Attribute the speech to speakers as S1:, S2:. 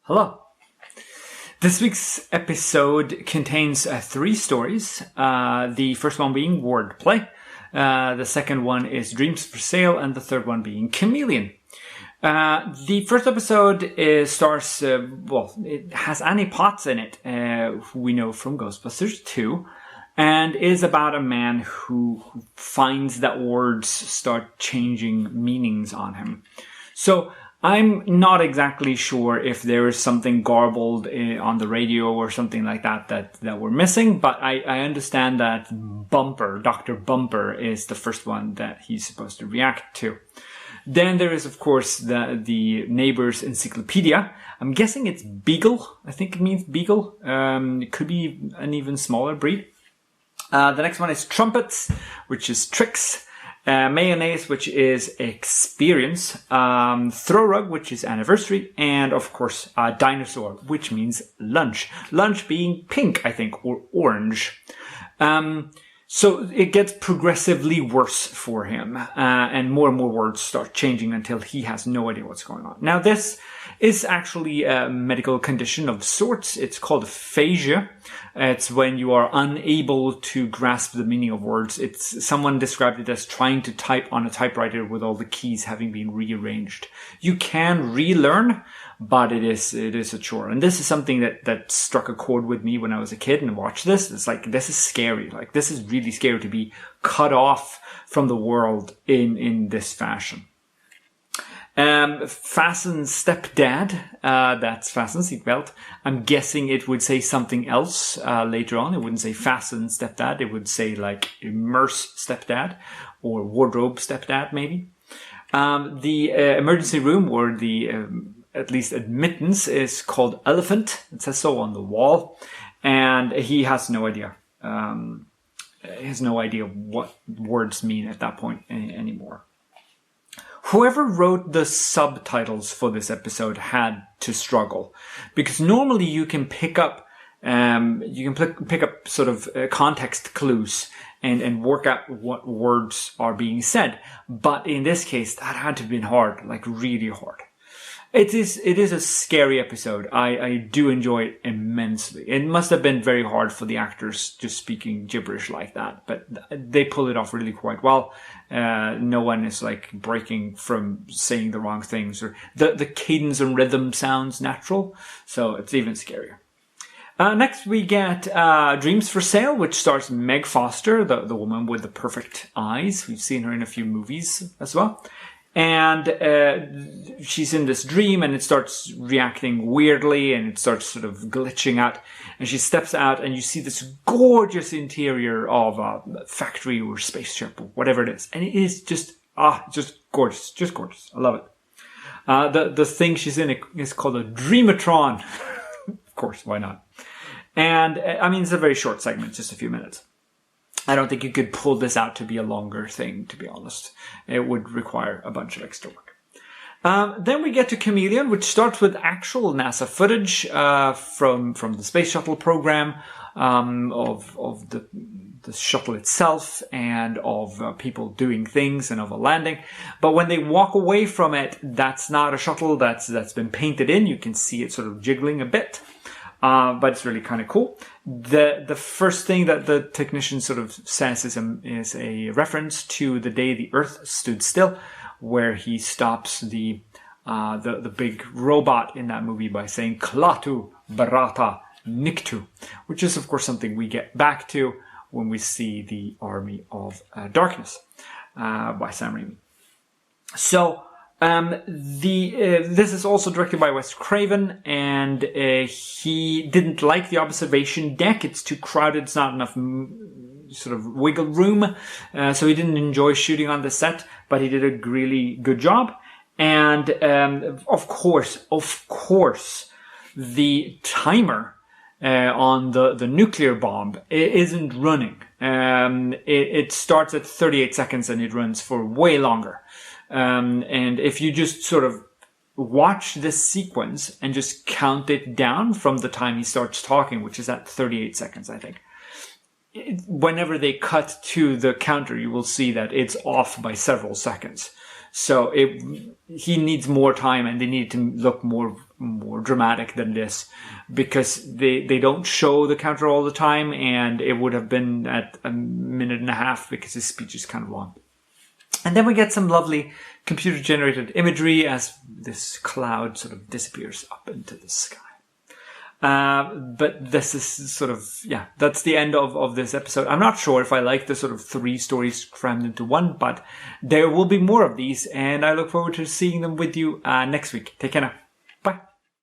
S1: Hello. This week's episode contains 3 stories. The first one being Wordplay. The second one is Dreams for Sale, and the third one being Chameleon. The first episode stars, it has Annie Potts in it, who we know from Ghostbusters 2, and is about a man who finds that words start changing meanings on him. So I'm not exactly sure if there is something garbled on the radio or something like that we're missing, but I understand that Dr. Bumper is the first one that he's supposed to react to. Then there is, of course, the neighbor's encyclopedia. I'm guessing it's Beagle. I think it means Beagle. It could be an even smaller breed. The next one is Trumpets, which is Tricks. Mayonnaise, which is Experience. Throw Rug, which is Anniversary. And, of course, Dinosaur, which means Lunch. Lunch being pink, I think, or orange. So it gets progressively worse for him, and more words start changing until he has no idea what's going on. Now, this is actually a medical condition of sorts. It's called aphasia. It's when you are unable to grasp the meaning of words. Someone described it as trying to type on a typewriter with all the keys having been rearranged. You can relearn, but it is a chore. And this is something that struck a chord with me when I was a kid and watched this. It's like, this is scary. Like, this is really scary to be cut off from the world in this fashion. Fasten Stepdad, that's Fasten Seatbelt. I'm guessing it would say something else later on. It wouldn't say Fasten Stepdad. It would say like Immerse Stepdad or Wardrobe Stepdad, maybe. The emergency room, or the at least admittance, is called Elephant. It says so on the wall. And he has no idea. He has no idea what words mean at that point anymore. Whoever wrote the subtitles for this episode had to struggle, because normally you can pick up sort of context clues and work out what words are being said. But in this case, that had to have been hard, like really hard. It is a scary episode. I do enjoy it immensely. It must have been very hard for the actors just speaking gibberish like that, but they pull it off really quite well. No one is like breaking from saying the wrong things, or the cadence and rhythm sounds natural, so it's even scarier. Next we get Dreams for Sale, which stars Meg Foster, the woman with the perfect eyes. We've seen her in a few movies as well. And she's in this dream, and it starts reacting weirdly, and it starts sort of glitching out. And she steps out, and you see this gorgeous interior of a factory or spaceship or whatever it is. And it is just gorgeous, just gorgeous. I love it. The thing she's in is called a Dreamatron. Of course, why not? And I mean, it's a very short segment, just a few minutes. I don't think you could pull this out to be a longer thing, to be honest. It would require a bunch of extra work. Then we get to Chameleon, which starts with actual NASA footage from the space shuttle program, of the shuttle itself, and of people doing things, and of a landing. But when they walk away from it, that's not a shuttle that's been painted in. You can see it sort of jiggling a bit. But it's really kind of cool. The first thing that the technician sort of says is a reference to the day the Earth stood still, where he stops the big robot in that movie by saying Klaatu Barata Niktu, which is of course something we get back to when we see the Army of Darkness by Sam Raimi. So this is also directed by Wes Craven, and he didn't like the observation deck. It's too crowded. It's not enough sort of wiggle room. So he didn't enjoy shooting on the set, but he did a really good job. And of course, the timer on the nuclear bomb isn't running. It starts at 38 seconds and it runs for way longer. And if you just sort of watch this sequence and just count it down from the time he starts talking, which is at 38 seconds, I think. Whenever they cut to the counter, you will see that it's off by several seconds. So he needs more time, and they need to look more more dramatic than this, because they don't show the counter all the time, and it would have been at 1.5 minutes because his speech is kind of long. And then we get some lovely computer-generated imagery as this cloud sort of disappears up into the sky. But this is sort of, that's the end of this episode. I'm not sure if I like the sort of 3 stories crammed into one, but there will be more of these, and I look forward to seeing them with you next week. Take care now.